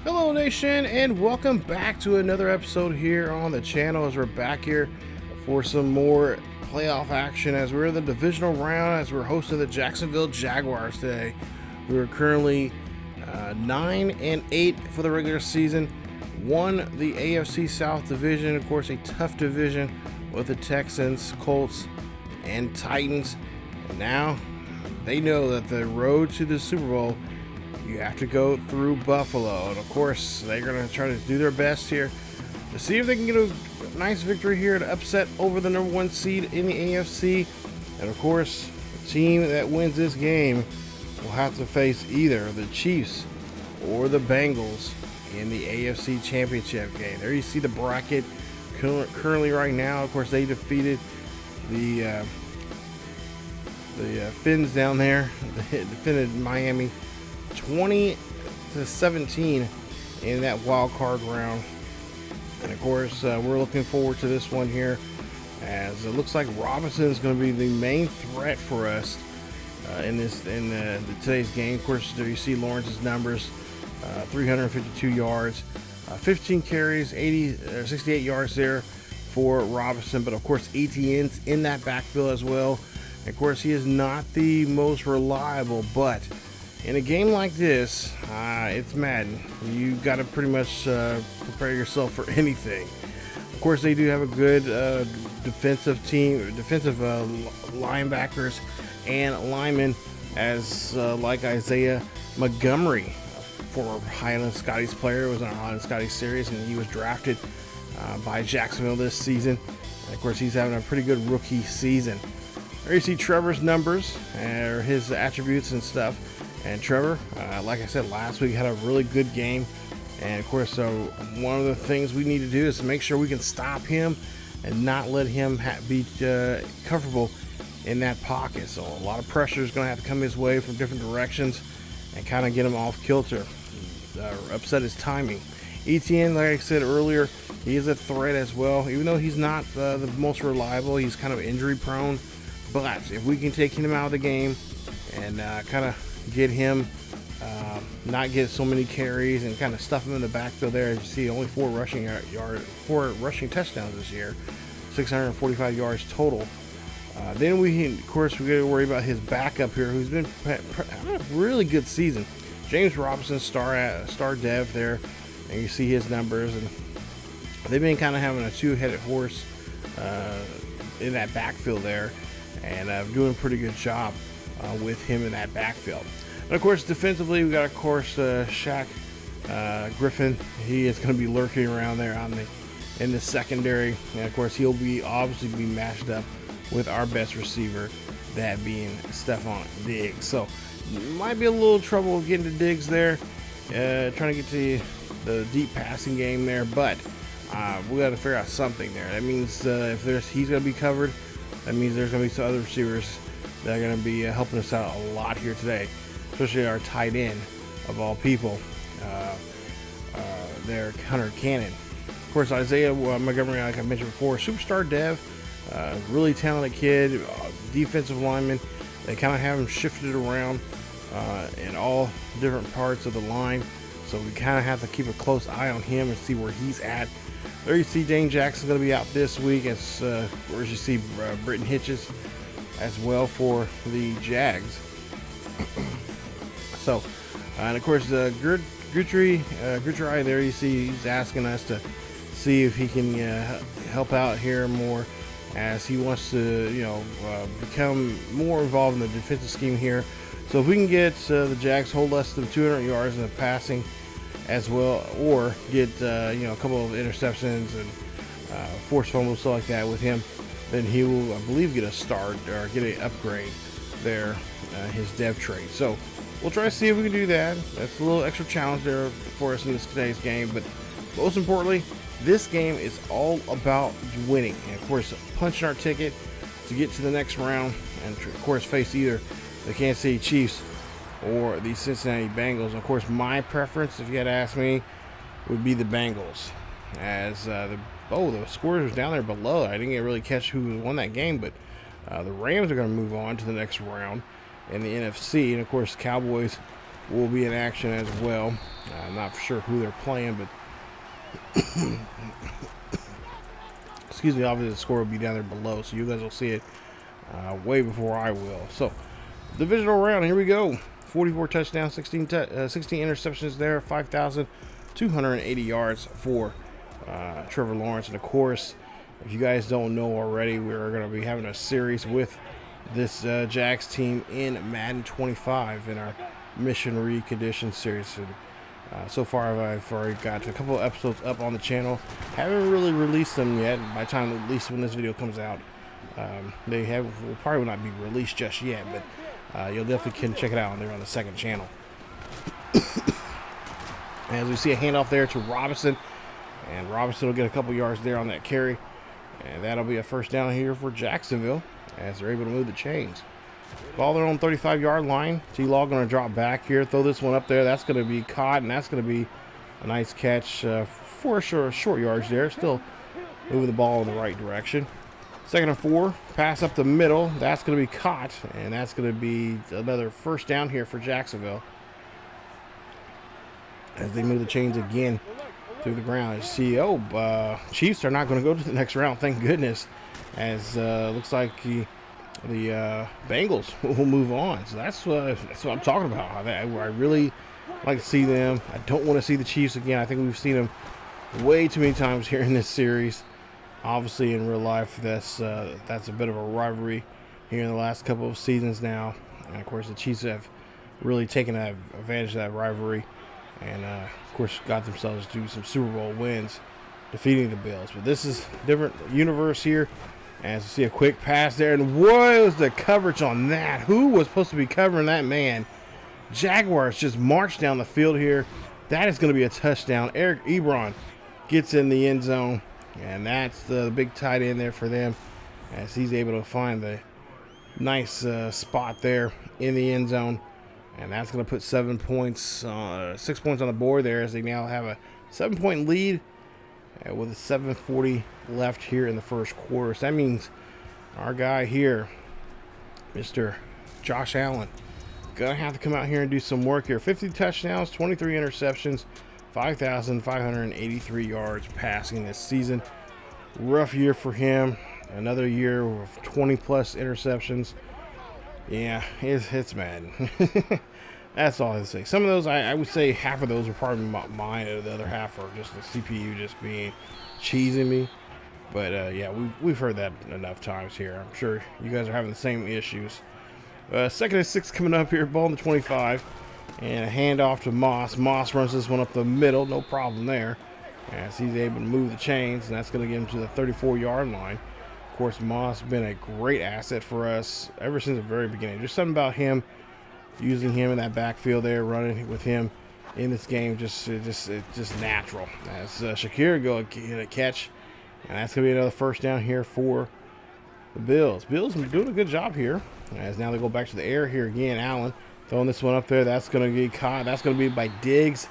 Hello nation, and welcome back to another episode here on the channel as we're back here for some more playoff action as we're in the divisional round as we're hosting the Jacksonville Jaguars today. We are currently 9-8 for the regular season, won the AFC South division, of course a tough division with the Texans, Colts, and Titans. And now they know that the road to the Super Bowl, you have to go through Buffalo, and of course they're going to try to do their best here to see if they can get a nice victory here to upset over the number one seed in the AFC. And of course, the team that wins this game will have to face either the Chiefs or the Bengals in the AFC Championship game. There you see the bracket currently right now. Of course, they defeated the Finns down there. They defeated Miami 20-17 in that wild card round. And of course, we're looking forward to this one here, as it looks like Robinson is going to be the main threat for us in today's game. Of course, there you see Lawrence's numbers: 352 yards, 15 carries, 68 yards there for Robinson. But of course, Etienne's in that backfield as well. And of course, he is not the most reliable, but in a game like this, it's Madden. You got to pretty much prepare yourself for anything. Of course, they do have a good defensive linebackers and linemen, as like Isaiah Montgomery, former Highland Scotties player, was on our Highland Scotties series, and he was drafted by Jacksonville this season. And of course, he's having a pretty good rookie season. There you see Trevor's numbers, or his attributes and stuff. And Trevor, like I said last week, had a really good game. And of course, one of the things we need to do is to make sure we can stop him and not let him be comfortable in that pocket. So a lot of pressure is going to have to come his way from different directions and kind of get him off kilter, upset his timing. Etienne, like I said earlier, he is a threat as well. Even though he's not the most reliable, he's kind of injury prone. But if we can take him out of the game and kind of get him not get so many carries and kind of stuff him in the backfield there, as you see, only 4 rushing touchdowns this year, 645 yards total. Then of course we got to worry about his backup here, who's been having a really good season, James Robinson, star dev there, and you see his numbers, and they've been kind of having a two-headed horse in that backfield there, and doing a pretty good job with him in that backfield. And of course, defensively, we got, of course, Shaquill Griffen. He is going to be lurking around there in the secondary, and of course, he'll obviously be matched up with our best receiver, that being Stephon Diggs. So, might be a little trouble getting to Diggs there, trying to get to the deep passing game there, but we got to figure out something there. That means if he's going to be covered, that means there's going to be some other receivers that are going to be helping us out a lot here today, especially our tight end of all people, there, Hunter Cannon. Of course, Isaiah Montgomery, like I mentioned before, superstar dev, really talented kid, defensive lineman. They kind of have him shifted around in all different parts of the line, so we kind of have to keep a close eye on him and see where he's at. There you see Dane Jackson's going to be out this week, as you see Britton Hitches as well for the Jags. So, and of course, Guthrie there, you see he's asking us to see if he can help out here more, as he wants to, become more involved in the defensive scheme here. So if we can get the Jags hold less than 200 yards in the passing as well, or get a couple of interceptions and forced fumbles, stuff like that with him, then he will, I believe, get a start or get an upgrade there, his dev trait. So we'll try to see if we can do that. That's a little extra challenge there for us in today's game. But most importantly, this game is all about winning, and of course punching our ticket to get to the next round, and of course face either the Kansas City Chiefs or the Cincinnati Bengals. And of course, my preference, if you had to ask me, would be the Bengals, as the scores was down there below. I didn't really catch who won that game, but the Rams are going to move on to the next round in the NFC. And of course, Cowboys will be in action as well. I'm not sure who they're playing, but excuse me, obviously the score will be down there below, so you guys will see it way before I will. So, divisional round, here we go. 44 touchdowns, 16 interceptions there, 5,280 yards for Trevor Lawrence. And of course, if you guys don't know already, we're going to be having a series with this Jags team in Madden 25 in our Mission Recondition series. And, so far, I've already got a couple of episodes up on the channel. Haven't really released them yet. By the time, at least when this video comes out, will probably not be released just yet, but you'll definitely can check it out. They're on the second channel. As we see a handoff there to Robinson, and Robinson will get a couple yards there on that carry, and that'll be a first down here for Jacksonville as they're able to move the chains. Ball there on 35-yard line. T-Law going to drop back here, throw this one up there. That's going to be caught, and that's going to be a nice catch for short yards there. Still moving the ball in the right direction. 2nd and 4, pass up the middle. That's going to be caught, and that's going to be another first down here for Jacksonville as they move the chains again through the ground. As CEO, Chiefs are not going to go to the next round, thank goodness, as looks like the Bengals will move on. So that's what I'm talking about. I really like to see them. I don't want to see the Chiefs again. I think we've seen them way too many times here in this series. Obviously, in real life, that's a bit of a rivalry here in the last couple of seasons now. And, of course, the Chiefs have really taken advantage of that rivalry and, of course, got themselves to some Super Bowl wins, defeating the Bills. But this is a different universe here. As you see a quick pass there. And what was the coverage on that? Who was supposed to be covering that man? Jaguars just marched down the field here. That is going to be a touchdown. Eric Ebron gets in the end zone. And that's the big tight end there for them as he's able to find the nice spot there in the end zone. And that's going to put 6 points on the board there as they now have a 7-point lead with a 7:40 left here in the first quarter. So that means our guy here, Mr. Josh Allen, going to have to come out here and do some work here. 50 touchdowns, 23 interceptions, 5,583 yards passing this season. Rough year for him. Another year of 20-plus interceptions. Yeah, it's Madden. That's all I say. Some of those, I would say half of those are probably mine, and the other half are just the CPU just being cheesing me. But, yeah, we've heard that enough times here. I'm sure you guys are having the same issues. 2nd and 6 coming up here. Ball in the 25. And a handoff to Moss. Moss runs this one up the middle. No problem there. As he's able to move the chains. And that's going to get him to the 34-yard line. Of course, Moss has been a great asset for us ever since the very beginning. There's something about him, using him in that backfield there, running with him in this game, just natural. As Shaquill go get a catch. And that's going to be another first down here for the Bills. Bills are doing a good job here. As now they go back to the air here again. Allen throwing this one up there. That's going to get caught. That's going to be by Diggs.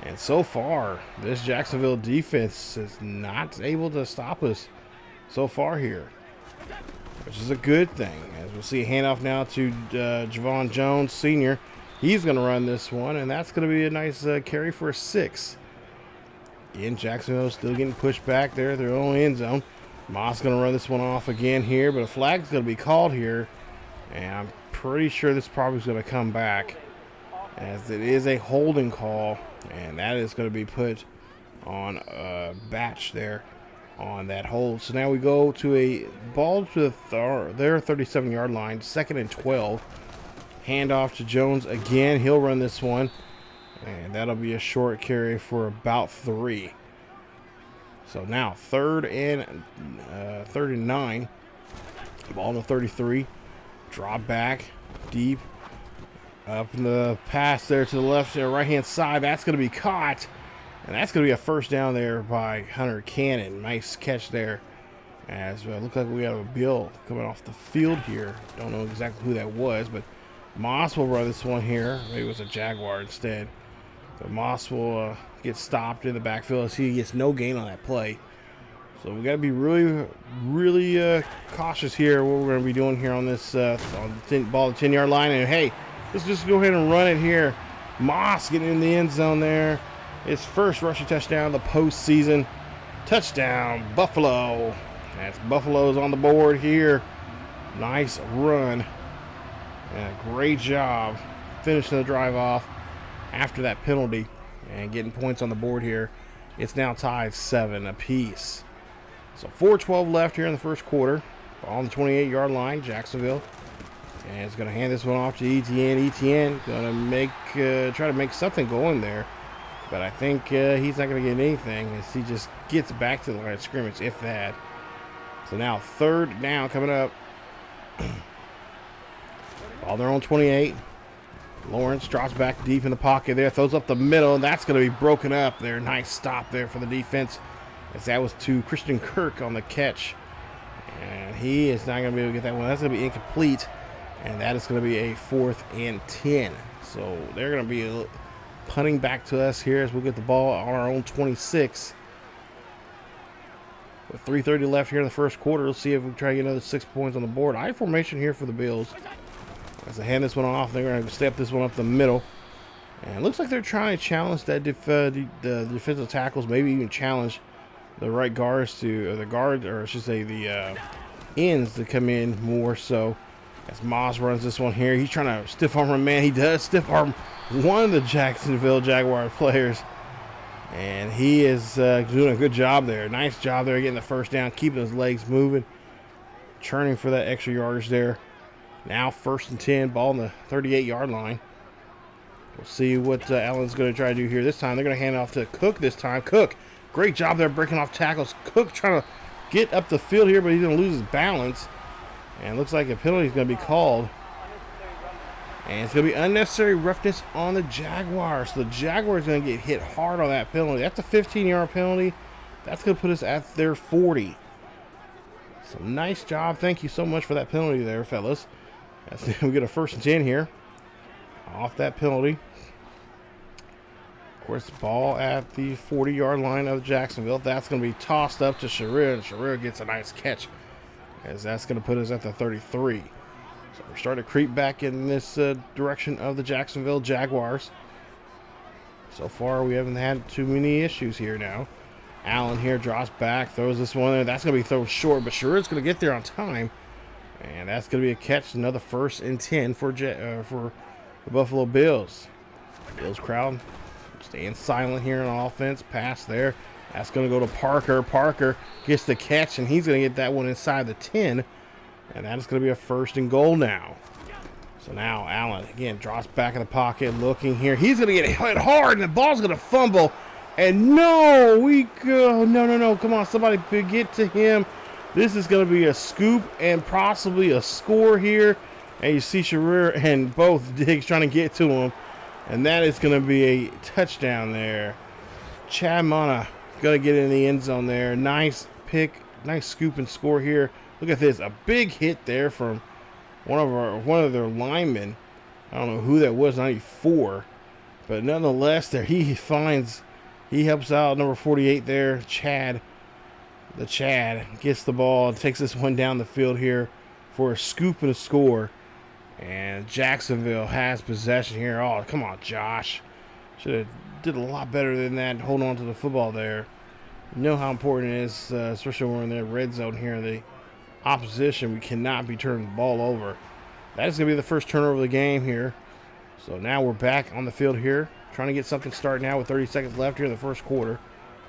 And so far, this Jacksonville defense is not able to stop us so far here, which is a good thing. As we'll see a handoff now to Javon Jones, Sr. He's going to run this one, and that's going to be a nice carry for a 6. Again, Jacksonville still getting pushed back there. Their own end zone. Moss going to run this one off again here, but a flag's going to be called here. And I'm pretty sure this probably is going to come back, as it is a holding call, and that is going to be put on Batch there on that hold. So now we go to a ball to their 37-yard line, 2nd and 12. Handoff to Jones again. He'll run this one, and that'll be a short carry for about 3. So now 3rd and 9. Ball on the 33. Drop back deep up in the pass there to the left and right hand side. That's going to be caught, and that's going to be a first down there by Hunter Cannon. Nice catch there. As it looks like we have a Bill coming off the field here. Don't know exactly who that was, but Moss will run this one here. Maybe it was a Jaguar instead. But Moss will get stopped in the backfield as he gets no gain on that play. So we got to be really, really cautious here what we're going to be doing here on this ball at the 10-yard line. And hey, let's just go ahead and run it here. Moss getting in the end zone there. His first rushing touchdown of the postseason. Touchdown, Buffalo. That's Buffalo's on the board here. Nice run. And a great job finishing the drive off after that penalty and getting points on the board here. It's now tied 7 apiece. So 4:12 left here in the first quarter. Ball on the 28-yard line, Jacksonville. And it's going to hand this one off to ETN. ETN going to try to make something going there. But I think he's not going to get anything as he just gets back to the line of scrimmage, if that. So now 3rd down coming up. Ball their own 28. Lawrence drops back deep in the pocket there. Throws up the middle, and that's going to be broken up there. Nice stop there for the defense, as that was to Christian Kirk on the catch. And he is not going to be able to get that one. That's going to be incomplete. And that is going to be a 4th and 10. So they're going to be punting back to us here as we get the ball on our own 26. With 3:30 left here in the first quarter, let's see if we can try to get another 6 points on the board. I formation here for the Bills. As they hand this one off, they're going to step this one up the middle. And it looks like they're trying to challenge that the defensive tackles, maybe even challenge the right guards to, or the guard, or I should say the ends to come in more so. As Moss runs this one here, he's trying to stiff arm a man. He does stiff arm one of the Jacksonville Jaguars players. And he is doing a good job there. Nice job there getting the first down, keeping his legs moving, churning for that extra yardage there. Now 1st and 10, ball on the 38-yard line. We'll see what Allen's going to try to do here. This time they're going to hand it off to Cook this time. Cook, great job there breaking off tackles. Cook trying to get up the field here, but he's going to lose his balance. And it looks like a penalty is going to be called. And it's going to be unnecessary roughness on the Jaguars. So the Jaguars are going to get hit hard on that penalty. That's a 15-yard penalty. That's going to put us at their 40. So nice job. Thank you so much for that penalty there, fellas. We get a 1st and 10 here off that penalty. Of course, the ball at the 40-yard line of Jacksonville. That's going to be tossed up to Sharir, and Sharir gets a nice catch, as that's going to put us at the 33. So we're starting to creep back in this direction of the Jacksonville Jaguars. So far, we haven't had too many issues here now. Allen here drops back, throws this one there. That's going to be thrown short, but Sharir's going to get there on time. And that's going to be a catch, another 1st and 10 for the Buffalo Bills. Bills crowd staying silent here on offense. Pass there. That's going to go to Parker. Parker gets the catch, and he's going to get that one inside the 10. And that is going to be a 1st and goal now. So now Allen, again, drops back in the pocket, looking here. He's going to get hit hard, and the ball's going to fumble. And no, come on, somebody get to him. This is going to be a scoop and possibly a score here. And you see Sharir and both Diggs trying to get to him. And that is going to be a touchdown there. Chad Mana going to get in the end zone there. Nice pick, nice scoop and score here. Look at this, a big hit there from one of their linemen. I don't know who that was, 94. But nonetheless, there he helps out number 48 there, Chad. The Chad gets the ball and takes this one down the field here for a scoop and a score. And Jacksonville has possession here. Oh, come on, Josh. Should have did a lot better than that. Hold on to the football there. You know how important it is, especially when we're in the red zone here. The opposition, we cannot be turning the ball over. That is going to be the first turnover of the game here. So now we're back on the field here, trying to get something started now with 30 seconds left here in the first quarter.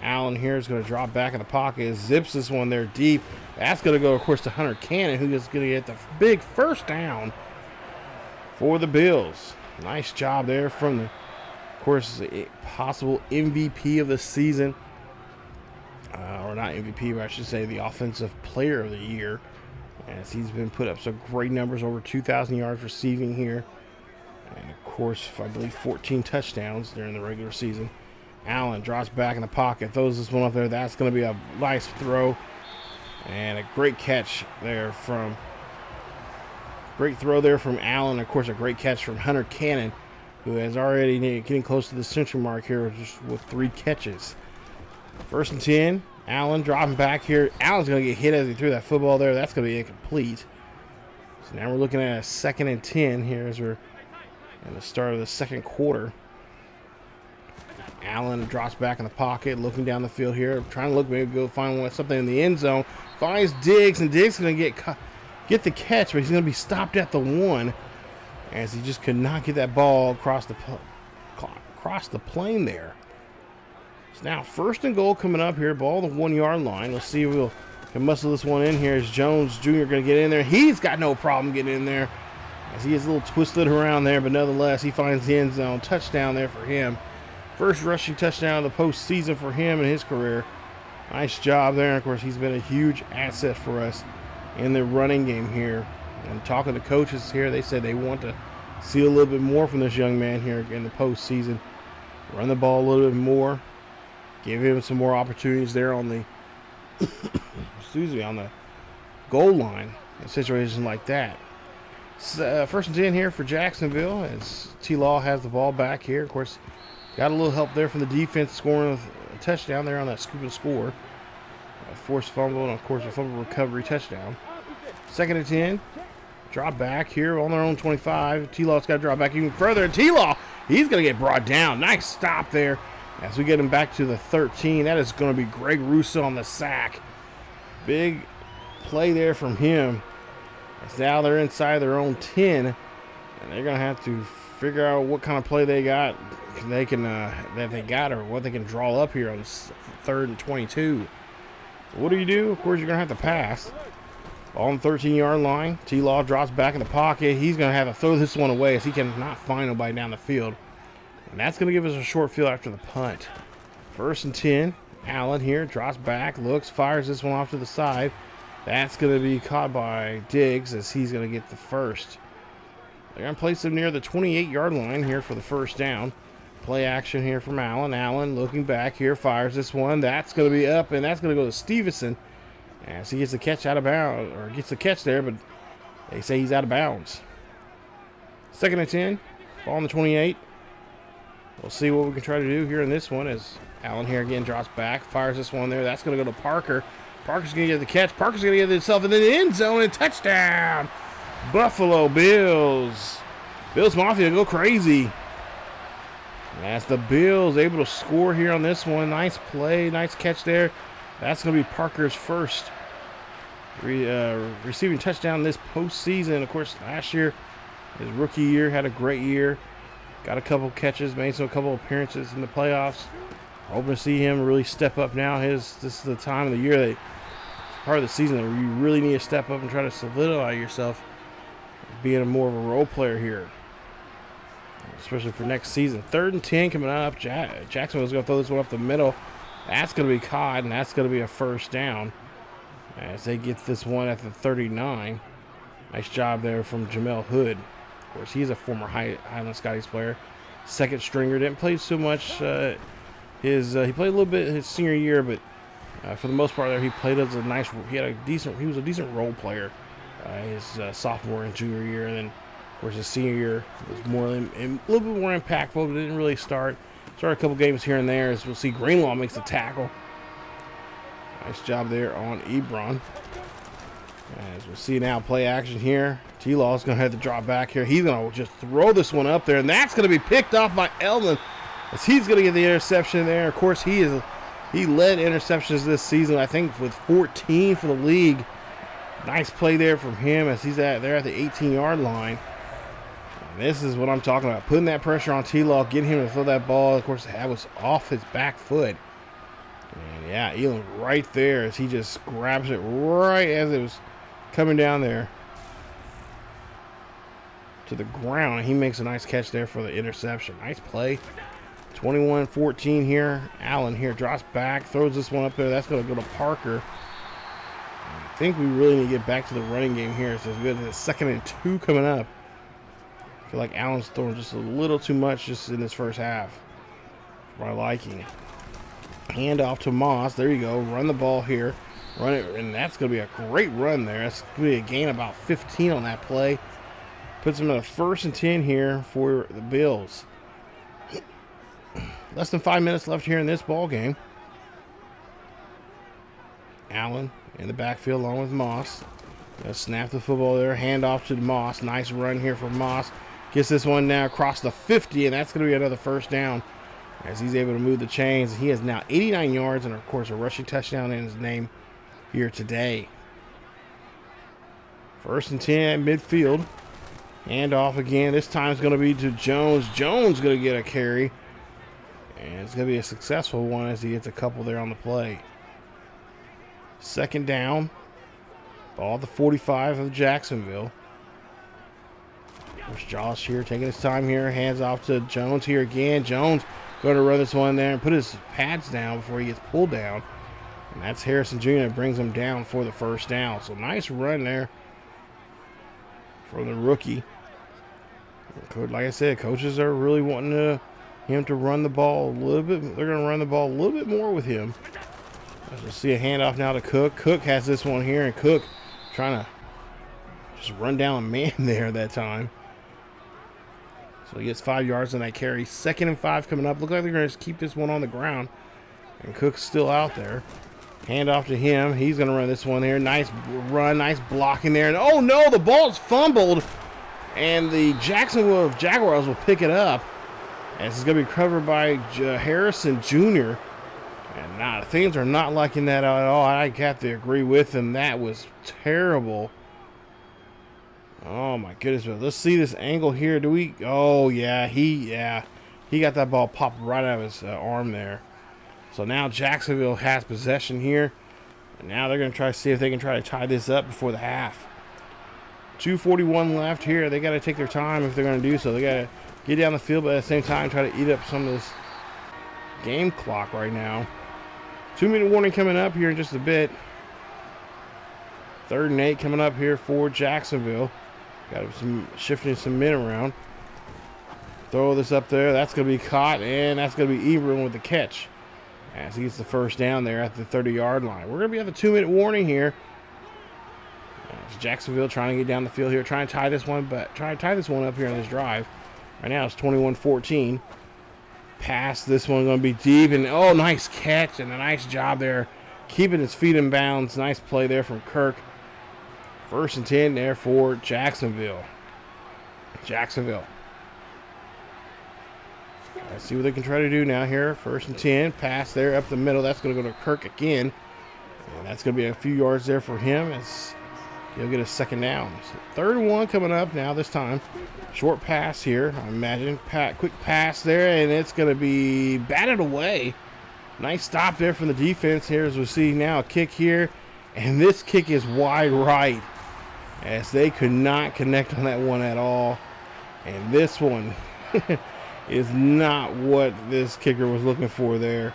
Allen here is going to drop back in the pocket, zips this one there deep. That's going to go, of course, to Hunter Cannon, who is going to get the big 1st down for the Bills. Nice job there from, of course, a possible MVP of the season. Or not MVP, but I should say the Offensive Player of the Year, as he's been put up some great numbers, over 2,000 yards receiving here. And, of course, I believe 14 touchdowns during the regular season. Allen drops back in the pocket, throws this one up there. That's going to be a nice throw. And a great catch there from Allen. Of course, a great catch from Hunter Cannon, who is already getting close to the century mark here just with 3 catches. 1st and 10. Allen dropping back here. Allen's going to get hit as he threw that football there. That's going to be incomplete. So now we're looking at a 2nd and 10 here as we're at the start of the second quarter. Allen drops back in the pocket, looking down the field here, trying to look, maybe go find something in the end zone. Finds Diggs, and Diggs is going to get the catch, but he's going to be stopped at the 1 as he just could not get that ball across the plane there. It's now 1st and goal coming up here, ball the 1-yard line. Let's see if we can muscle this one in here. Is Jones Jr. going to get in there? He's got no problem getting in there as he is a little twisted around there, but nonetheless, he finds the end zone. Touchdown there for him. First rushing touchdown of the postseason for him in his career. Nice job there. Of course, he's been a huge asset for us in the running game here. And talking to coaches here, they said they want to see a little bit more from this young man here in the postseason. Run the ball a little bit more. Give him some more opportunities there on the on the goal line in situations like that. 1st and 10 here for Jacksonville as T-Law has the ball back here. Of course, got a little help there from the defense scoring a touchdown there on that scoop and score. A forced fumble and, of course, a fumble recovery touchdown. 2nd and 10. Drop back here on their own 25. T-Law's got to drop back even further. T-Law, he's going to get brought down. Nice stop there as we get him back to the 13. That is going to be Greg Russo on the sack. Big play there from him. As now they're inside their own 10, and they're going to have to figure out what kind of play they got, or what they can draw up here on 3rd and 22. So what do? Of course, you're going to have to pass. Ball on the 13-yard line. T-Law drops back in the pocket. He's going to have to throw this one away as he cannot find nobody down the field. And that's going to give us a short field after the punt. 1st and 10. Allen here drops back, looks, fires this one off to the side. That's going to be caught by Diggs as he's going to get the first. They're going to place him near the 28-yard line here for the 1st down. Play action here from Allen. Allen looking back here, fires this one. That's going to be up, and that's going to go to Stevenson as he gets the catch out of bounds, or gets the catch there, but they say he's out of bounds. 2nd and 10. Ball on the 28. We'll see what we can try to do here in this one as Allen here again drops back, fires this one there. That's going to go to Parker. Parker's going to get the catch. Parker's going to get himself in the end zone and touchdown. Buffalo Bills. Bills Mafia go crazy. As the Bills able to score here on this one. Nice play, nice catch there. That's going to be Parker's first receiving touchdown this postseason. Of course, last year, his rookie year, had a great year. Got a couple catches, made a couple appearances in the playoffs. Hoping to see him really step up now. This is the time of the year, part of the season, where you really need to step up and try to solidify yourself being more of a role player here, especially for next season. 3rd and 10 coming up. Jacksonville's going to throw this one up the middle. That's going to be caught, and that's going to be a 1st down as they get this one at the 39. Nice job there from Jamel Hood. Of course, he's a former Highland Scotties player. 2nd stringer. Didn't play so much. He played a little bit his senior year, but for the most part there, he played as he was a decent role player his sophomore and junior year, and then of course his senior year was a little bit more impactful, but didn't really started a couple games here and there. As we'll see, Greenlaw makes the tackle. Nice job there on Ebron. As we'll see now, play action here. T-Law is going to have to drop back here. He's going to just throw this one up there, and that's going to be picked off by Elman as he's going to get the interception there. Of course, he led interceptions this season, I think, with 14 for the league. Nice play there from him as he's there at the 18-yard line. And this is what I'm talking about, putting that pressure on T-Law, getting him to throw that ball. Of course, that was off his back foot. And yeah, Elam right there as he just grabs it right as it was coming down there to the ground. He makes a nice catch there for the interception. Nice play. 21-14 here. Allen here drops back, throws this one up there. That's going to go to Parker. I think we really need to get back to the running game here. So it's good. 2nd and 2 coming up. I feel like Allen's throwing just a little too much just in this first half for my liking. Hand off to Moss. There you go. Run the ball here. Run it, and that's going to be a great run there. That's going to be a gain of about 15 on that play. Puts them in a 1st and 10 here for the Bills. Less than 5 minutes left here in this ball game. Allen in the backfield along with Moss. Snap the football there. Hand off to Moss. Nice run here for Moss. Gets this one now across the 50, and that's going to be another 1st down as he's able to move the chains. He has now 89 yards and, of course, a rushing touchdown in his name here today. 1st and 10 at midfield. Hand off again. This time it's going to be to Jones. Jones going to get a carry. And it's going to be a successful one as he gets a couple there on the play. 2nd down. Ball at the 45 of Jacksonville. There's Josh here taking his time here. Hands off to Jones here again. Jones going to run this one there and put his pads down before he gets pulled down. And that's Harrison Jr. that brings him down for the 1st down. So nice run there for the rookie. Like I said, coaches are really wanting him to run the ball a little bit. They're going to run the ball a little bit more with him. As we'll see a handoff now to Cook. Cook has this one here, and Cook trying to just run down a man there that time. So he gets 5 yards on that carry. 2nd and 5 coming up. Looks like they're going to just keep this one on the ground. And Cook's still out there. Hand off to him. He's going to run this one here. Nice run, nice blocking there. And oh no, the ball's fumbled. And the Jacksonville Jaguars will pick it up. And this is going to be covered by Harrison Jr. And things are not liking that at all. I have to agree with him. That was terrible. Oh my goodness. Let's see this angle here. Do we? Oh yeah, he got that ball popped right out of his arm there. So now Jacksonville has possession here. And now they're going to try to see if they can try to tie this up before the half. 2:41 left here. They got to take their time if they're going to do so. They got to get down the field, but at the same time try to eat up some of this game clock right now. 2-minute warning coming up here in just a bit. 3rd and 8 coming up here for Jacksonville. Got some shifting some men around. Throw this up there. That's going to be caught, and that's going to be Ebron with the catch as he gets the 1st down there at the 30-yard line. We're going to be at the 2-minute warning here. Jacksonville trying to get down the field here, trying to tie this one, but trying to tie this one up here on this drive. Right now it's 21-14. Pass, this one going to be deep, and oh, nice catch and a nice job there, keeping his feet in bounds. Nice play there from Kirk. 1st and 10 there for Jacksonville. Let's see what they can try to do now here. 1st and 10, pass there up the middle. That's going to go to Kirk again, and that's going to be a few yards there for him as he'll get a 2nd down. So 3rd and 1 coming up now this time. Short pass here, I imagine. Quick pass there, and it's going to be batted away. Nice stop there from the defense here as we see now a kick here. And this kick is wide right as they could not connect on that one at all. And this one is not what this kicker was looking for there.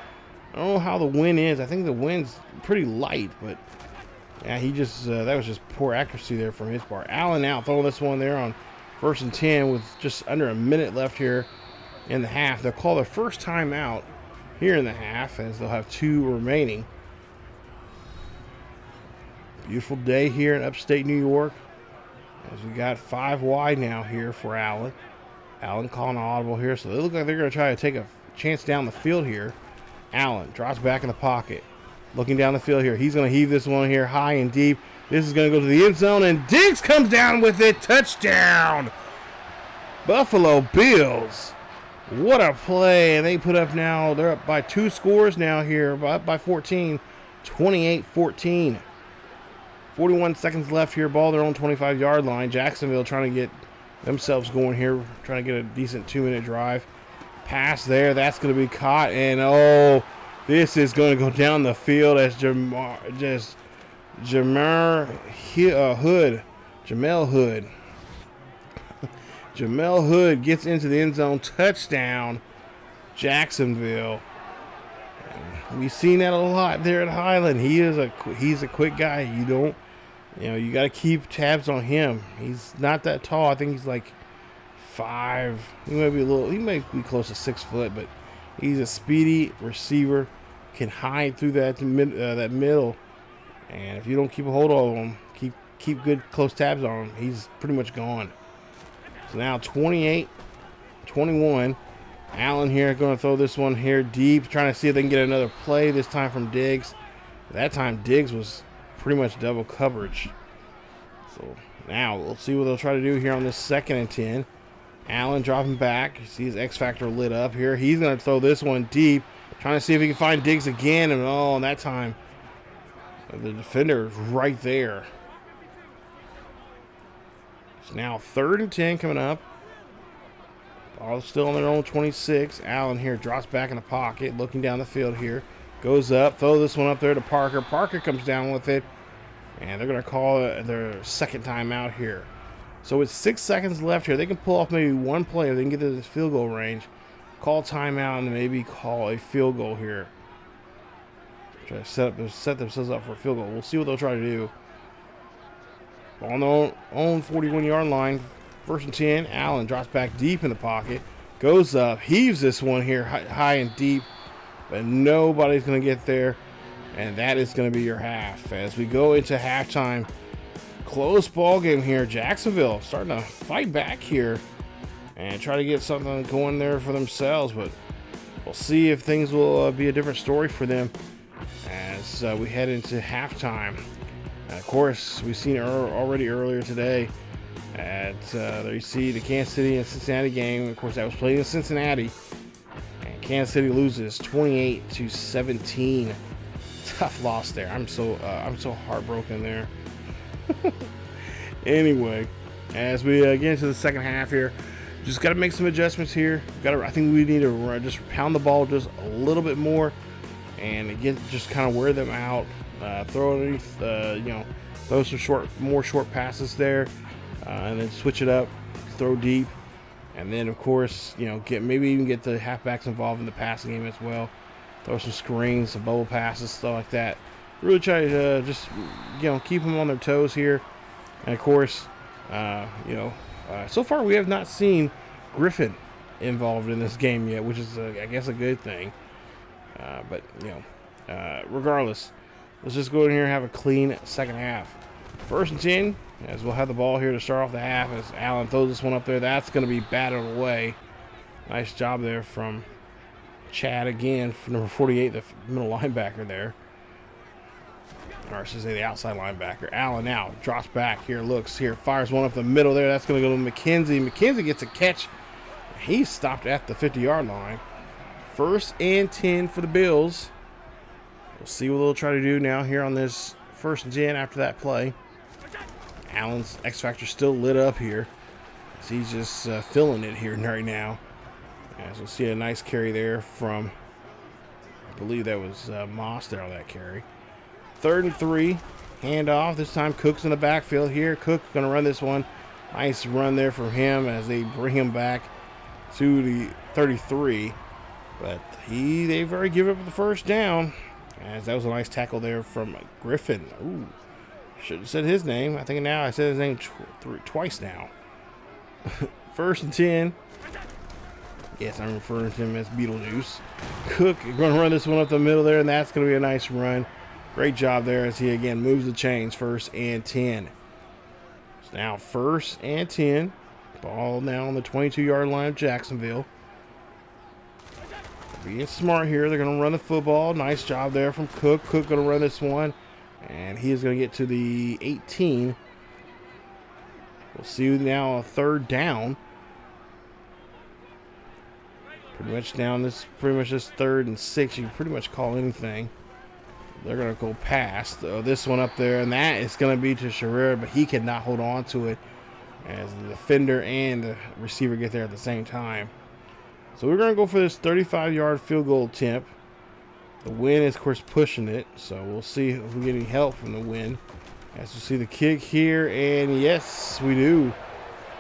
I don't know how the wind is. I think the wind's pretty light, but yeah, he just that was just poor accuracy there from his part. Allen out throwing this one there on 1st and 10 with just under a minute left here in the half. They'll call their first timeout here in the half as they'll have 2 remaining. Beautiful day here in upstate New York as we got 5 wide now here for Allen. Allen calling an audible here, so they look like they're going to try to take a chance down the field here. Allen drops back in the pocket. Looking down the field here. He's going to heave this one here high and deep. This is going to go to the end zone, and Diggs comes down with it. Touchdown! Buffalo Bills. What a play. And they put up now, they're up by 2 scores now here, up by 14, 28-14. 41 seconds left here, ball their own 25-yard line. Jacksonville trying to get themselves going here, trying to get a decent 2-minute drive. Pass there, that's going to be caught, and oh, this is going to go down the field as Jamel Hood. Jamel Hood gets into the end zone. Touchdown, Jacksonville. And we've seen that a lot there at Highland. He's a quick guy. You got to keep tabs on him. He's not that tall. I think he's like 5. He might be close to 6 foot, but he's a speedy receiver, can hide through that middle, and if you don't keep a hold of him, keep good close tabs on him, he's pretty much gone. So now 28-21. Allen here going to throw this one here deep, trying to see if they can get another play, this time from Diggs. That time Diggs was pretty much double coverage. So now we'll see what they'll try to do here on this 2nd and 10. Allen dropping back. You see his X Factor lit up here. He's going to throw this one deep, trying to see if he can find Diggs again. And oh, and that time, the defender is right there. It's now 3rd and 10 coming up. All still on their own 26. Allen here drops back in the pocket, looking down the field here. Goes up, throw this one up there to Parker. Parker comes down with it, and they're going to call their second timeout here. So with 6 seconds left here, they can pull off maybe one play, or they can get to this field goal range. Call timeout and maybe call a field goal here. Try to set themselves up for a field goal. We'll see what they'll try to do. On their own 41-yard line, 1st and 10. Allen drops back deep in the pocket. Goes up, heaves this one here high and deep. But nobody's going to get there. And that is going to be your half. As we go into halftime, close ball game here. Jacksonville starting to fight back here and try to get something going there for themselves. But we'll see if things will be a different story for them as we head into halftime. And of course, we've seen already earlier today at there you see the Kansas City and Cincinnati game. Of course, that was played in Cincinnati. Kansas City loses 28-17. Tough loss there. I'm so heartbroken there. Anyway, as we get into the second half here, just got to make some adjustments here. I think we need to just pound the ball just a little bit more, and again, just kind of wear them out. Throw underneath, throw some more short passes there, and then switch it up, throw deep. And then, of course, maybe even get the halfbacks involved in the passing game as well. Throw some screens, some bubble passes, stuff like that. Really try to just, keep them on their toes here. And, of course, so far we have not seen Griffen involved in this game yet, which is, I guess, a good thing. But regardless, let's just go in here and have a clean second half. 1st and 10. As we'll have the ball here to start off the half as Allen throws this one up there. That's going to be batted away. Nice job there from Chad again, for number 48, the middle linebacker there. Or I should say the outside linebacker. Allen now drops back here, looks here, fires one up the middle there. That's going to go to McKenzie. McKenzie gets a catch. He's stopped at the 50-yard line. 1st and 10 for the Bills. We'll see what they'll try to do now here on this 1st and 10 after that play. Allen's X Factor still lit up here. As he's just filling it here right now. As we'll see a nice carry there from, I believe that was Moss there on that carry. 3rd and 3. Handoff. This time Cook's in the backfield here. Cook going to run this one. Nice run there from him as they bring him back to the 33. But they've already given up the 1st down. As that was a nice tackle there from Griffen. Ooh. Should have said his name. I think now I said his name twice now. 1st and 10. Yes, I'm referring to him as Beetlejuice. Cook going to run this one up the middle there, and that's going to be a nice run. Great job there as he again moves the chains. 1st and 10. It's now 1st and 10. Ball now on the 22-yard line of Jacksonville. Being smart here. They're going to run the football. Nice job there from Cook. Cook going to run this one. And he is going to get to the 18. We'll see now a 3rd down. Pretty much down this, just 3rd and 6. You can pretty much call anything. They're going to go past this one up there, and that is going to be to Sherrera, but he cannot hold on to it as the defender and the receiver get there at the same time. So we're going to go for this 35-yard field goal attempt. The wind is, of course, pushing it, so we'll see if we get any help from the wind. As you see the kick here, and yes, we do.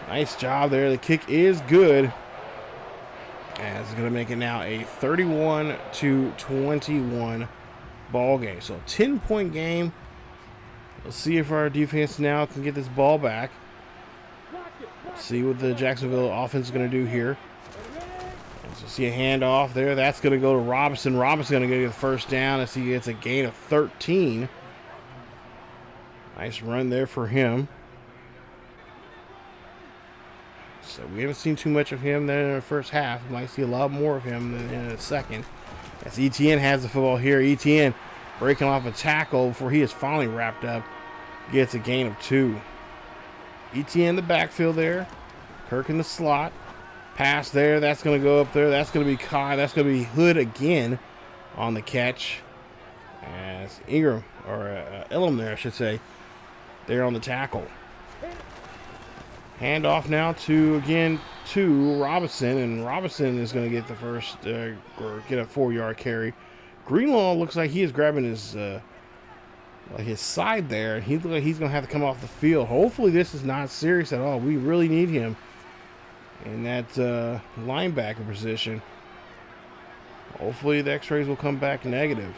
Nice job there. The kick is good. And it's going to make it now a 31-21 ball game. So a 10-point game. Let's see if our defense now can get this ball back. Let's see what the Jacksonville offense is going to do here. So see a handoff there. That's going to go to Robinson. Robinson's going to get the 1st down as he gets a gain of 13. Nice run there for him. So we haven't seen too much of him there in the first half. We might see a lot more of him in the second. As ETN has the football here. ETN breaking off a tackle before he is finally wrapped up. Gets a gain of 2. ETN in the backfield there. Kirk in the slot. Pass there. That's going to go up there. That's going to be Kai. That's going to be Hood again on the catch. As Ingram, or Elam there, I should say, there on the tackle. Handoff now to Robinson, and Robinson is going to get the first, or get a 4-yard carry. Greenlaw looks like he is grabbing his side there. He looks like he's going to have to come off the field. Hopefully this is not serious at all. We really need him in that linebacker position. Hopefully the x-rays will come back negative.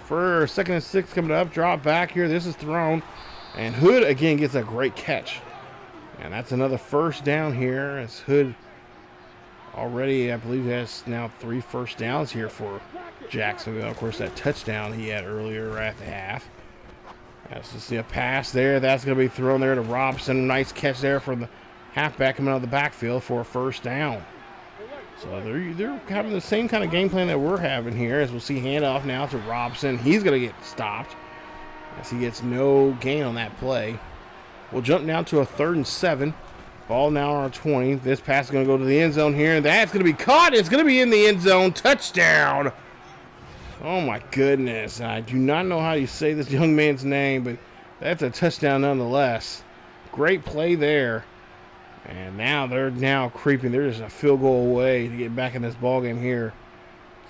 For 2nd and 6 coming up, drop back here. This is thrown, and Hood again gets a great catch. And that's another first down here, as Hood already, I believe, has now 3 first downs here for Jacksonville. Of course, that touchdown he had earlier right at the half. As you see a pass there, that's going to be thrown there to Robson. Nice catch there from the halfback coming out of the backfield for a first down. So they're having the same kind of game plan that we're having here, as we'll see handoff now to Robson. He's going to get stopped as he gets no gain on that play. We'll jump down to a 3rd and 7. Ball now on our 20. This pass is going to go to the end zone here, and that's going to be caught. It's going to be in the end zone. Touchdown. Oh, my goodness. I do not know how you say this young man's name, but that's a touchdown nonetheless. Great play there. And now they're creeping. They're just a field goal away to get back in this ballgame here.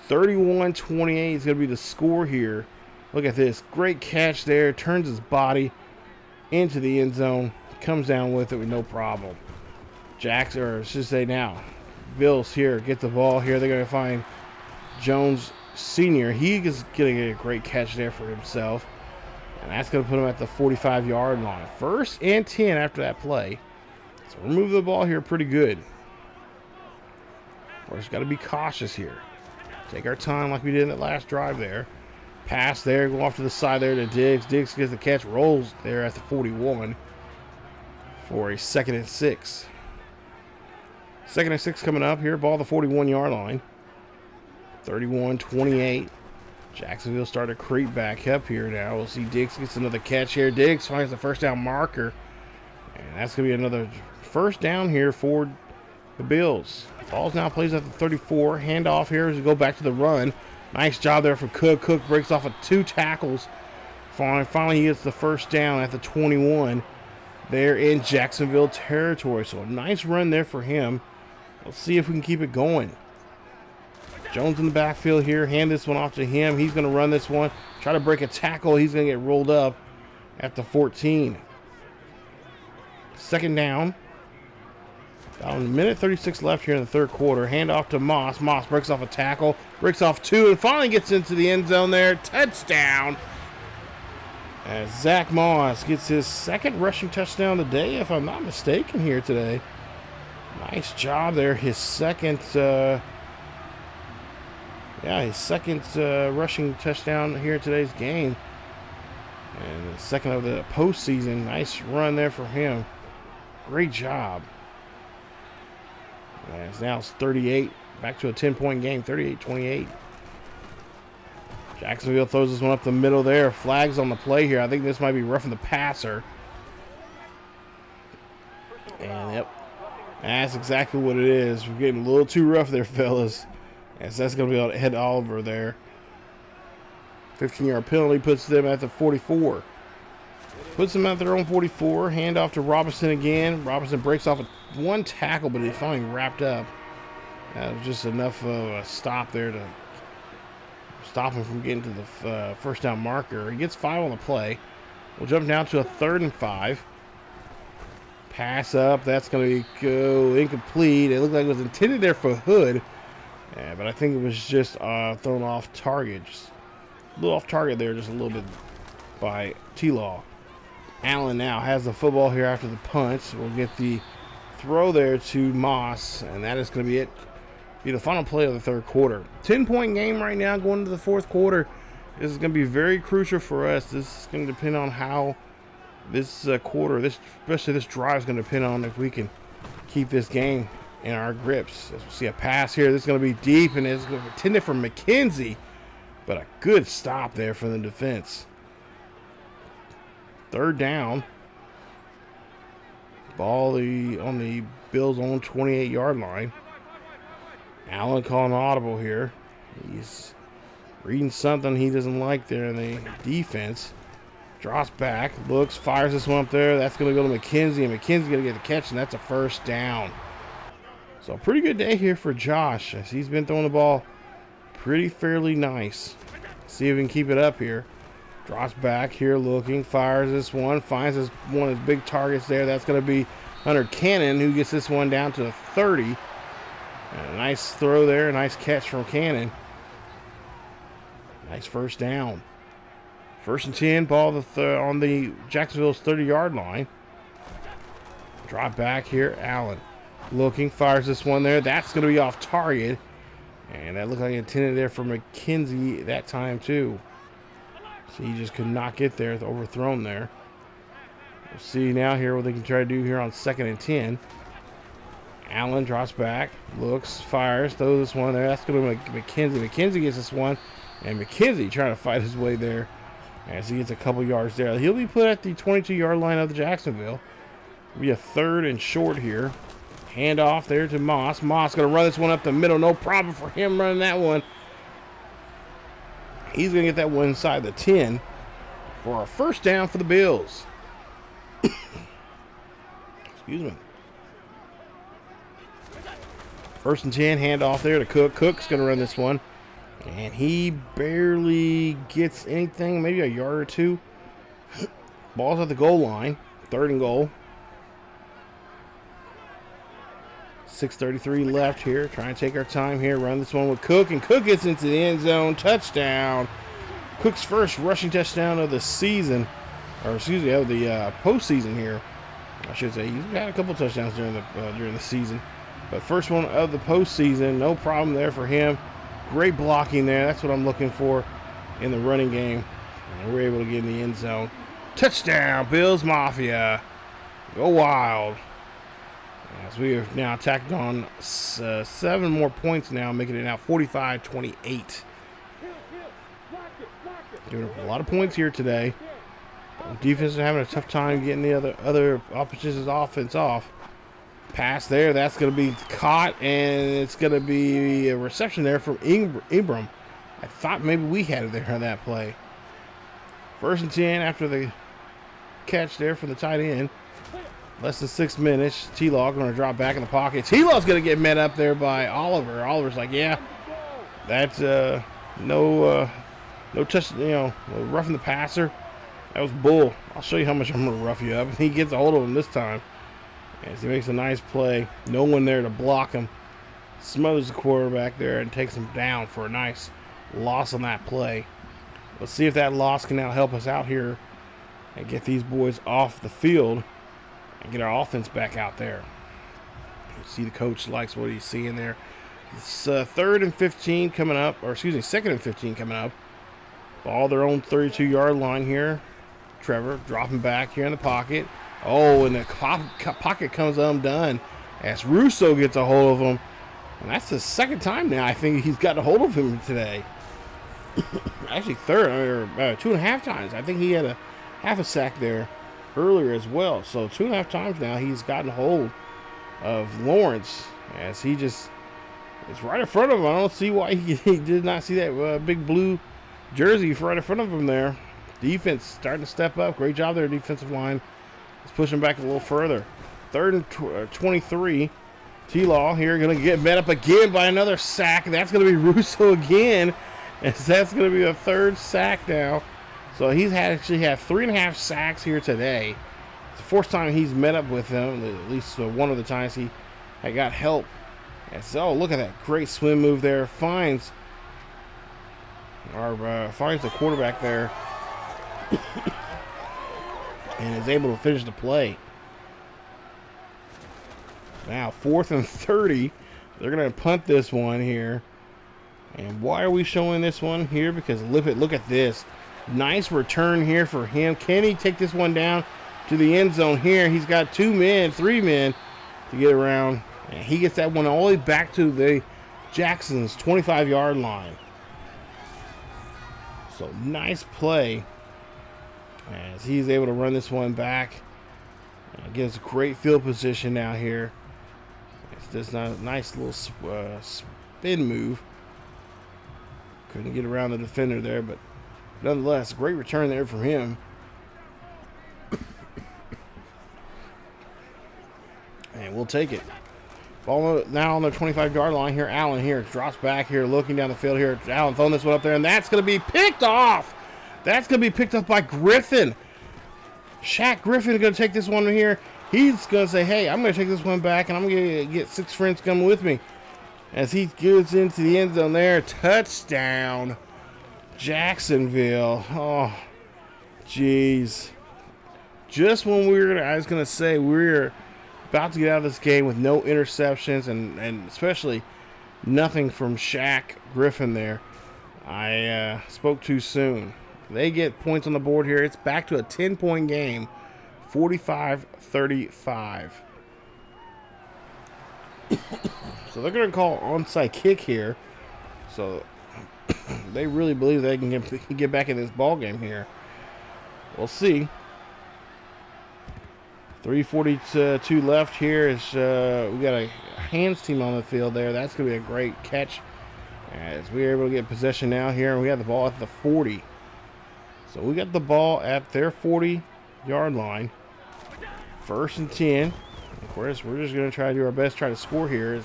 31-28 is going to be the score here. Look at this. Great catch there. Turns his body into the end zone. Comes down with it with no problem. Jackson, or I should say now, Bills here get the ball here. They're going to find Jones Sr. He is going to get a great catch there for himself. And that's going to put him at the 45-yard line. 1st and 10 after that play. So we're moving the ball here pretty good. Of course, got to be cautious here. Take our time like we did in that last drive there. Pass there, go off to the side there to Diggs. Diggs gets the catch, rolls there at the 41 for a 2nd and 6. 2nd and 6 coming up here. Ball the 41-yard line. 31-28. Jacksonville started to creep back up here now. We'll see Diggs gets another catch here. Diggs finds the first down marker. And that's going to be another first down here for the Bills. Ball's now plays at the 34. Handoff here as we go back to the run. Nice job there for Cook. Cook breaks off of 2 tackles. Finally, he gets the first down at the 21. There in Jacksonville territory. So a nice run there for him. Let's see if we can keep it going. Jones in the backfield here. Hand this one off to him. He's going to run this one. Try to break a tackle. He's going to get rolled up at the 14. 2nd down. About a minute 36 left here in the 3rd quarter. Hand off to Moss. Moss breaks off a tackle. Breaks off 2 and finally gets into the end zone there. Touchdown. As Zach Moss gets his 2nd rushing touchdown of the day, if I'm not mistaken, here today. Nice job there. His 2nd rushing touchdown here in today's game. And the 2nd of the postseason. Nice run there for him. Great job. And it's now 38. Back to a 10-point game. 38-28. Jacksonville throws this one up the middle there. Flags on the play here. I think this might be roughing the passer. And yep. That's exactly what it is. We're getting a little too rough there, fellas. As that's going to be able to head Oliver there. 15-yard penalty puts them at the 44. Puts them at their own 44. Hand off to Robinson again. Robinson breaks off 1 tackle, but he finally wrapped up. That was just enough of a stop there to stop him from getting to the first down marker. He gets 5 on the play. We'll jump down to a 3rd and 5. Pass up. That's going to go incomplete. It looked like it was intended there for Hood. But I think it was just thrown off target. Just a little off target there, just a little bit by T-Law. Allen now has the football here after the punt. We'll get the throw there to Moss, and that is going to be it. Be the final play of the 3rd quarter. 10-point game right now going into the 4th quarter. This is going to be very crucial for us. This is going to depend on how this quarter, especially this drive, is going to depend on if we can keep this game in our grips. As we see a pass here, this is going to be deep, and it's going to be intended for McKenzie, but a good stop there for the defense. 3rd down. Ball on the Bills' own 28-yard line. Allen calling an audible here. He's reading something he doesn't like there in the defense. Drops back, looks, fires this one up there. That's going to go to McKenzie, and McKenzie's going to get the catch, and that's a first down. So a pretty good day here for Josh, as he's been throwing the ball pretty fairly nice. See if we can keep it up here. Drops back here, looking, fires this one, finds one of his big targets there. That's going to be Hunter Cannon, who gets this one down to the 30. And a nice throw there, a nice catch from Cannon. Nice first down. First and 10, ball on the Jacksonville's 30-yard line. Drop back here, Allen. Looking, fires this one there. That's going to be off target. And that looked like intended there for McKenzie that time too. So he just could not get there. It's overthrown there. We'll see now here what they can try to do here on 2nd and 10. Allen drops back, looks, fires, throws this one there. That's going to be McKenzie. McKenzie gets this one. And McKenzie trying to fight his way there as he gets a couple yards there. He'll be put at the 22-yard line of the Jacksonville. It'll be a 3rd and short here. Hand off there to Moss. Moss going to run this one up the middle. No problem for him running that one. He's going to get that one inside the 10 for a first down for the Bills. Excuse me. First and 10, hand off there to Cook. Cook's going to run this one. And he barely gets anything, maybe a yard or two. Ball's at the goal line. 3rd and goal. 6:33 left here. Trying to take our time here. Run this one with Cook. And Cook gets into the end zone. Touchdown. Cook's first rushing touchdown of the season. Or excuse me, of the postseason here. I should say. He's had a couple touchdowns during the season. But first one of the postseason. No problem there for him. Great blocking there. That's what I'm looking for in the running game. And we're able to get in the end zone. Touchdown, Bills Mafia. Go Wild. As we have now tacked on 7 more points now, making it now 45-28. Doing a lot of points here today. Defense is having a tough time getting the other opposition's offense off. Pass there, that's going to be caught, and it's going to be a reception there from Ingram. I thought maybe we had it there on that play. First and 10 after the catch there from the tight end. Less than 6 minutes. T-Law going to drop back in the pocket. T-Law's going to get met up there by Oliver. Oliver's like, yeah, that's no touch, roughing the passer. That was bull. I'll show you how much I'm going to rough you up. And he gets a hold of him this time. As he makes a nice play. No one there to block him. Smothers the quarterback there and takes him down for a nice loss on that play. Let's see if that loss can now help us out here and get these boys off the field and get our offense back out there. You see the coach likes what he's seeing there. It's 3rd and 15 coming up, or excuse me, 2nd and 15 coming up. Ball their own 32-yard line here. Trevor dropping back here in the pocket. Oh, and the pocket comes undone as Russo gets a hold of him. And that's the 2nd time now I think he's got a hold of him today. Actually, 3rd, or 2.5 times. I think he had a half a sack there earlier as well. So 2.5 times now he's gotten hold of Lawrence as he just is right in front of him. I don't see why he did not see that big blue jersey right in front of him there. Defense starting to step up. Great job there, defensive line. Let's push him back a little further. 3rd and 23. T-Law here going to get met up again by another sack. That's going to be Russo again. And that's going to be a 3rd sack now. So he's actually had 3.5 sacks here today. It's the 4th time he's met up with him. At least one of the times he had got help. And so look at that great swim move there. Finds the quarterback there. And is able to finish the play. Now 4th and 30. They're going to punt this one here. And why are we showing this one here? Because look at this. Nice return here for him. Can he take this one down to the end zone here? He's got 3 men to get around. And he gets that one all the way back to the Jackson's 25-yard line. So nice play as he's able to run this one back. Gives great field position now here. It's just a nice little spin move. Couldn't get around the defender there, but nonetheless, great return there from him. And we'll take it. Ball now on the 25-yard line here. Allen here drops back here, looking down the field here. Allen throwing this one up there, and that's going to be picked off. That's going to be picked up by Griffen. Shaq Griffen is going to take this one here. He's going to say, hey, I'm going to take this one back, and I'm going to get 6 friends coming with me. As he goes into the end zone there. Touchdown, Jacksonville. Oh, jeez. Just when I was going to say, we're about to get out of this game with no interceptions and especially nothing from Shaq Griffen there. I spoke too soon. They get points on the board here. It's back to a 10-point game, 45-35. So they're going to call onside kick here. So they really believe they can get back in this ball game here. We'll see. 3:42 left here. We got a hands team on the field there. That's going to be a great catch as we're able to get possession now here. And we have the ball at the 40. So we got the ball at their 40-yard line. 1st and 10. Of course, we're just going to try to do our best, try to score here. As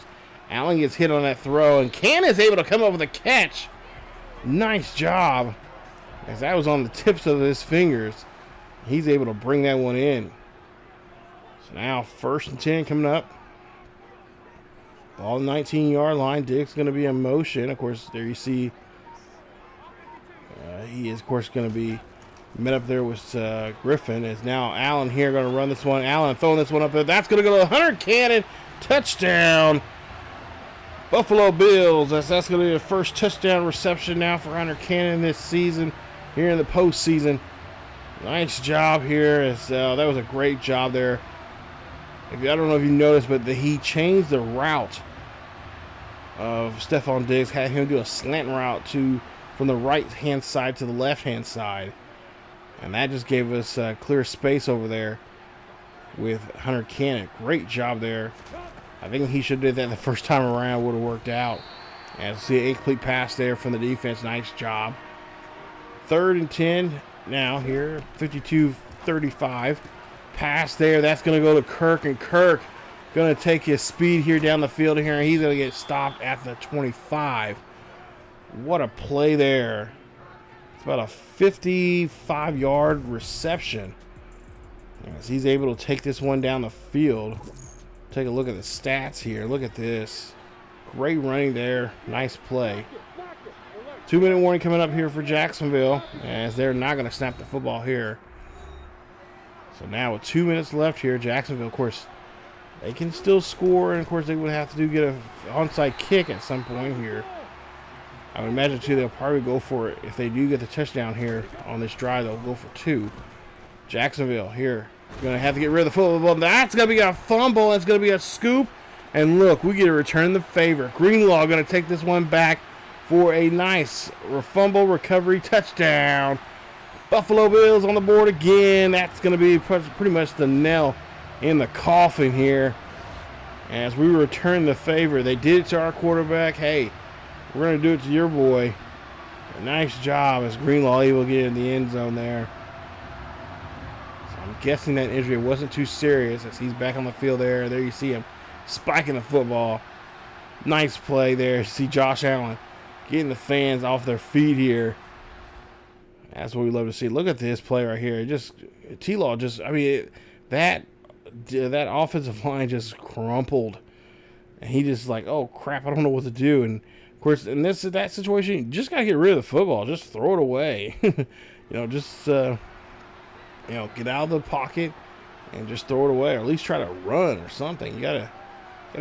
Allen gets hit on that throw, and Cannon is able to come up with a catch. Nice job. As that was on the tips of his fingers, he's able to bring that one in. So now 1st and 10 coming up. Ball 19-yard line. Diggs going to be in motion. Of course, there you see he is, of course, going to be met up there with Griffen. Is now Allen here going to run this one. Allen throwing this one up there. That's going to go to Hunter Cannon. Touchdown, Buffalo Bills. That's going to be the first touchdown reception now for Hunter Cannon this season here in the postseason. Nice job here. That was a great job there. I don't know if you noticed, but he changed the route of Stephon Diggs, had him do a slant route from the right-hand side to the left-hand side. And that just gave us clear space over there with Hunter Cannon. Great job there. I think he should have did that the first time around. Would have worked out. And see an incomplete pass there from the defense. Nice job. 3rd and 10 now here. 52-35. Pass there. That's going to go to Kirk, and Kirk going to take his speed here down the field here, and he's going to get stopped at the 25. What a play there. It's about a 55-yard reception as he's able to take this one down the field. Take a look at the stats here. Look at this. Great running there. Nice play. 2-minute warning coming up here for Jacksonville, as they're not going to snap the football here. So now with 2 minutes left here, Jacksonville, of course, they can still score, and of course they would have to get an onside kick at some point here. I would imagine too they'll probably go for it. If they do get the touchdown here on this drive, they'll go for 2. Jacksonville here going to have to get rid of the football. That's going to be a fumble. That's going to be a scoop. And look, we get to return the favor. Greenlaw going to take this one back for a nice fumble recovery touchdown. Buffalo Bills on the board again. That's going to be pretty much the nail in the coffin here. As we return the favor. They did it to our quarterback. Hey, we're going to do it to your boy. A nice job as Greenlaw able to get in the end zone there. So I'm guessing that injury wasn't too serious as he's back on the field there. There you see him spiking the football. Nice play there. See Josh Allen getting the fans off their feet here. That's what we love to see. Look at this play right here. T-Law that offensive line just crumpled. And he just like, oh crap, I don't know what to do. And of course, in that situation, you just gotta get rid of the football. Just throw it away. Get out of the pocket and just throw it away, or at least try to run or something. You gotta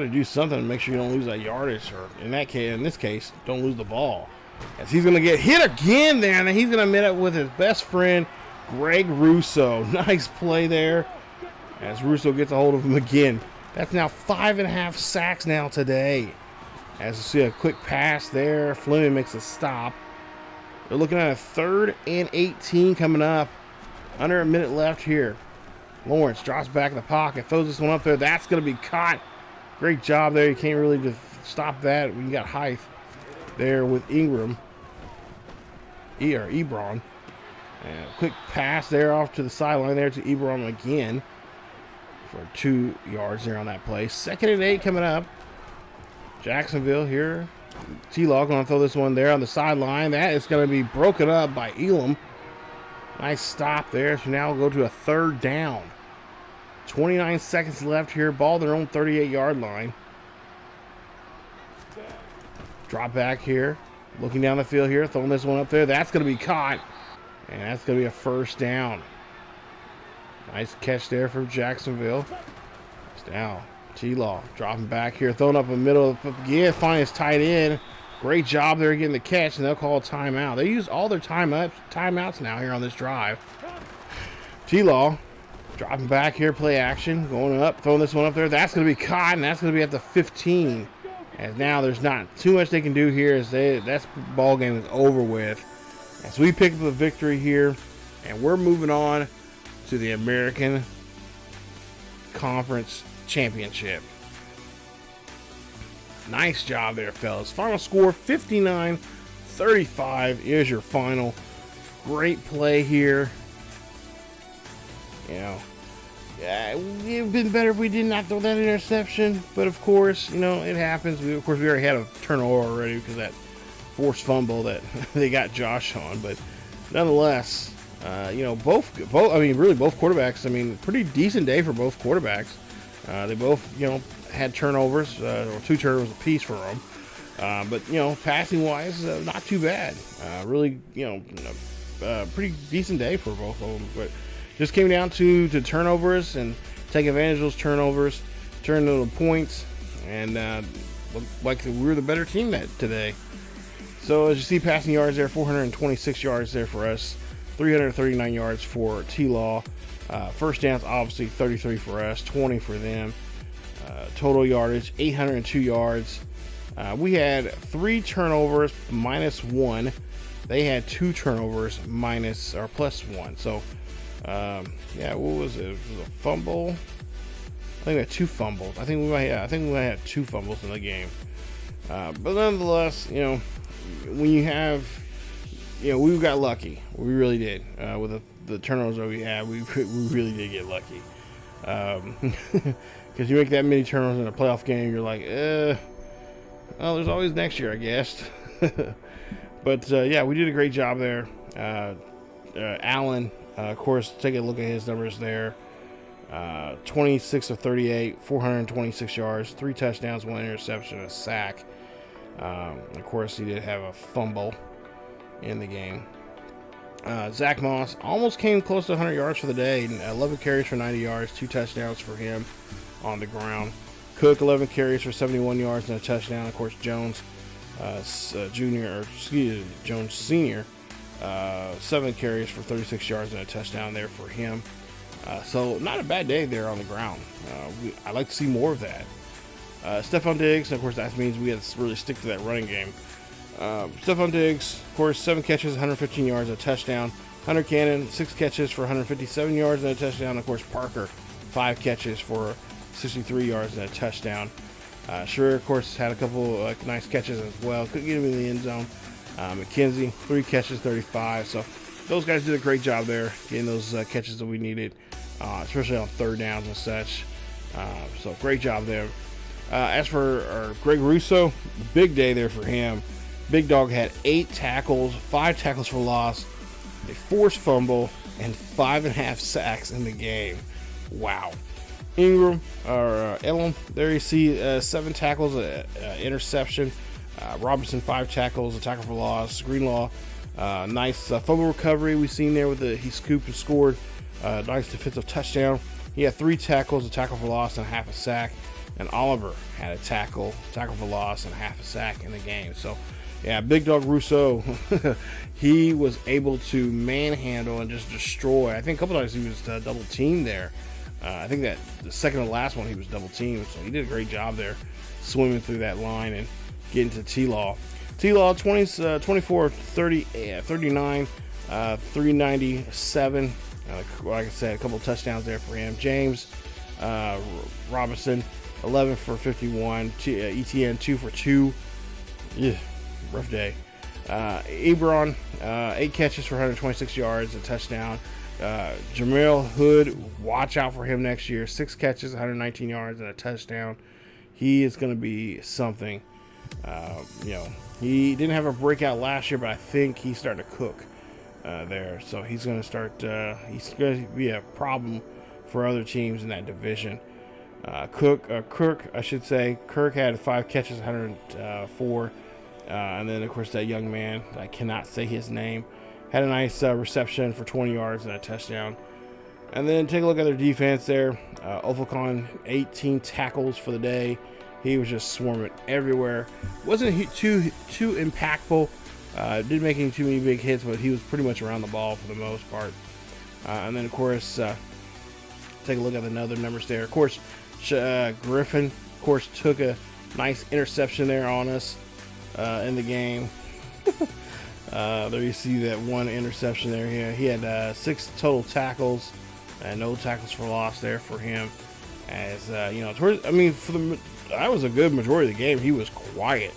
do something to make sure you don't lose that yardage, or in this case, don't lose the ball. As he's gonna get hit again there, and he's gonna meet up with his best friend, Greg Russo. Nice play there. As Russo gets a hold of him again. That's now 5.5 sacks now today. As you see a quick pass there, Fleming makes a stop. They're looking at a 3rd and 18 coming up. Under a minute left here. Lawrence drops back in the pocket, throws this one up there. That's going to be caught. Great job there. You can't really just stop that when you got height there with Ingram. Ebron. And a quick pass there off to the sideline there to Ebron again for 2 yards there on that play. 2nd and 8 coming up. Jacksonville here. T-Law going to throw this one there on the sideline. That is going to be broken up by Elam. Nice stop there. So now we'll go to a 3rd down. 29 seconds left here. Ball their own 38-yard line. Drop back here. Looking down the field here. Throwing this one up there. That's going to be caught. And that's going to be a 1st down. Nice catch there from Jacksonville. Now, T-Law dropping back here. Throwing up in the middle. Again, finding his tight end. Great job there getting the catch. And they'll call a timeout. They use all their timeouts now here on this drive. T-Law dropping back here. Play action. Going up. Throwing this one up there. That's going to be caught. And that's going to be at the 15. As now there's not too much they can do here. As that ball game is over with. As we pick up the victory here, and we're moving on to the American Conference Championship. Nice job there, fellas. Final score, 59-35 is your final. Great play here. You know, yeah, it would have been better if we did not throw that interception, but of course, you know, it happens. We already had a turnover already because that forced fumble that they got Josh on, but nonetheless, you know, both quarterbacks. I mean, pretty decent day for both quarterbacks. They both, you know, had turnovers, or 2 turnovers apiece for them. But you know, passing wise, not too bad. Really, you know, pretty decent day for both of them. But just came down to turnovers and take advantage of those turnovers, turn them into points, and looked like we were the better team today. So as you see, passing yards there, 426 yards there for us, 339 yards for T-Law. First downs, obviously 33 for us, 20 for them. Total yardage, 802 yards. We had 3 turnovers, -1. They had 2 turnovers, +1. So, yeah, what was it? It was a fumble. I think we had 2 fumbles. I think we might have 2 fumbles in the game. But nonetheless, you know, when you have, you know, we got lucky. We really did. With the turnovers that we had, we really did get lucky. Because you make that many turnovers in a playoff game, you're like, well, there's always next year, I guess. But, yeah, we did a great job there. Allen, of course, take a look at his numbers there. 26 of 38, 426 yards, 3 touchdowns, 1 interception, a sack. Of course, he did have a fumble in the game. Zach Moss almost came close to 100 yards for the day. 11 carries for 90 yards, 2 touchdowns for him on the ground. Cook, 11 carries for 71 yards and a touchdown. Of course, Jones Jones Sr., 7 carries for 36 yards and a touchdown there for him. So not a bad day there on the ground. I'd like to see more of that. Stephon Diggs, of course, that means we have to really stick to that running game. Stephon Diggs, of course, 7 catches, 115 yards, and a touchdown. Hunter Cannon, 6 catches for 157 yards and a touchdown. Of course, Parker, 5 catches for 63 yards and a touchdown. Sure, of course, had a couple nice catches as well. Couldn't get him in the end zone. McKenzie, 3 catches, 35. So those guys did a great job there, getting those catches that we needed, especially on 3rd downs and such. So great job there. As for Greg Russo, big day there for him. Big Dog had 8 tackles, 5 tackles for loss, a forced fumble, and 5.5 sacks in the game. Wow. Ingram, or Elam, there you see 7 tackles, interception. Robinson, 5 tackles, a tackle for loss. Greenlaw, nice fumble recovery we've seen there with he scooped and scored. Nice defensive touchdown. He had 3 tackles, a tackle for loss, and half a sack. And Oliver had a tackle for loss, and half a sack in the game. So, yeah, Big Dog Russo, he was able to manhandle and just destroy. I think a couple times he was double teamed there. I think that the second to last one he was double teamed, so he did a great job there, swimming through that line and getting to T-Law. T-Law, 24 30, 39, 397, Like I said, a couple touchdowns there for him. James Robinson, 11 for 51. ETN 2 for 2. Yeah, rough day. Ebron, 8 catches for 126 yards, a touchdown. Jamel Hood, watch out for him next year. 6 catches, 119 yards, and a touchdown. He is going to be something. He didn't have a breakout last year, but I think he's starting to cook there. So he's going to start. He's going to be a problem for other teams in that division. Kirk, I should say. Kirk had 5 catches, 104. And then, of course, that young man, I cannot say his name, had a nice reception for 20 yards and a touchdown. And then take a look at their defense there. Ofalcon, 18 tackles for the day. He was just swarming everywhere. Wasn't too impactful. Didn't make any too many big hits, but he was pretty much around the ball for the most part. And then, of course, take a look at the other numbers there. Of course, Griffen, of course, took a nice interception there on us in the game. There you see that one interception there. He had 6 total tackles and no tackles for loss there for him. As that was a good majority of the game. He was quiet.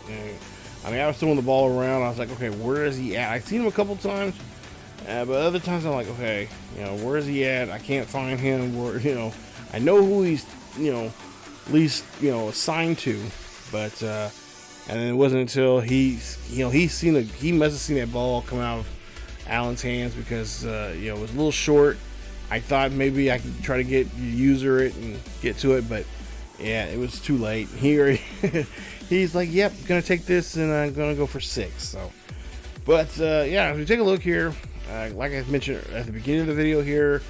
I was throwing the ball around. I was like, okay, where is he at? I've seen him a couple times, but other times I'm like, okay, where is he at? I can't find him. I know who he's, at least, assigned to, but and then it wasn't until he must have seen that ball come out of Allen's hands because it was a little short. I thought maybe I could try to user it and get to it, but yeah, it was too late. He's like, yep, gonna take this and I'm gonna go for 6. So, but if we take a look here, like I mentioned at the beginning of the video here,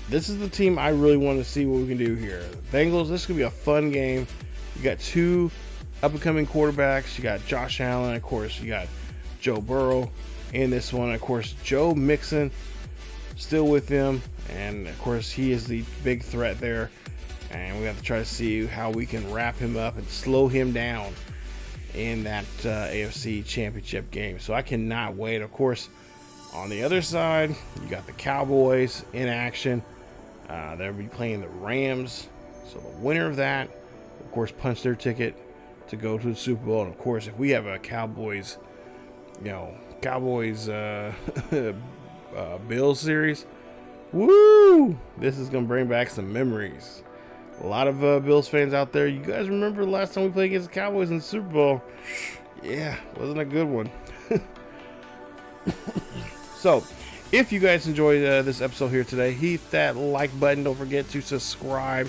this is the team I really want to see what we can do here. The Bengals, this is gonna be a fun game. You got 2 up-and-coming quarterbacks. You got Josh Allen, of course. You got Joe Burrow in this one. Of course, Joe Mixon still with them, and of course he is the big threat there. And we have to try to see how we can wrap him up and slow him down in that AFC Championship game. So I cannot wait. Of course, on the other side, you got the Cowboys in action. They'll be playing the Rams. So the winner of that, of course, punch their ticket to go to the Super Bowl. And of course, if we have a Cowboys Bills series, woo! This is gonna bring back some memories. A lot of Bills fans out there, you guys remember the last time we played against the Cowboys in the Super Bowl? Yeah, wasn't a good one. So, if you guys enjoyed this episode here today, hit that like button. Don't forget to subscribe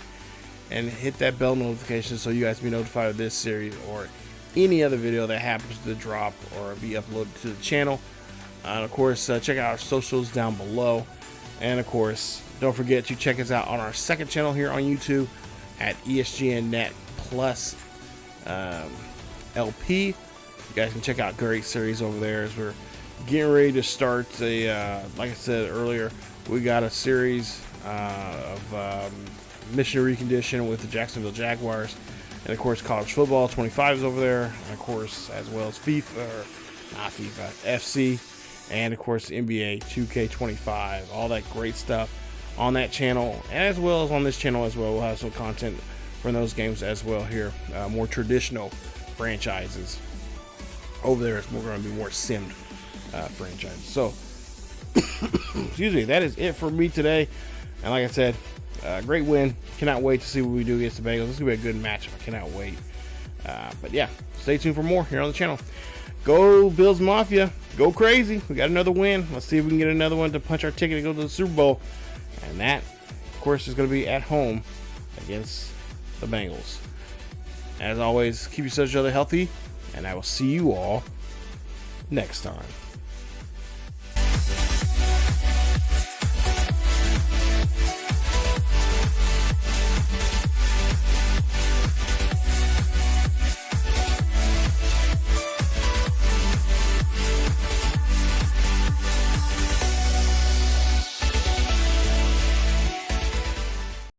and hit that bell notification so you guys be notified of this series or any other video that happens to drop or be uploaded to the channel. And of course, check out our socials down below. And of course, don't forget to check us out on our second channel here on YouTube at ESGNet Plus LP. You guys can check out great series over there as we're getting ready to start like I said earlier, we got a series of mission recondition with the Jacksonville Jaguars, and of course college football 25 is over there, and of course as well as FC, and of course NBA 2K25, all that great stuff on that channel, as well as on this channel as well. We'll have some content from those games as well here, more traditional franchises over there. We're going to be more simmed franchises. So excuse me, that is it for me today. And like I said, great win. Cannot wait to see what we do against the Bengals. This is going to be a good matchup. I cannot wait. But yeah, stay tuned for more here on the channel. Go Bills Mafia. Go crazy. We got another win. Let's see if we can get another one to punch our ticket to go to the Super Bowl. And that, of course, is going to be at home against the Bengals. As always, keep yourselves healthy, and I will see you all next time.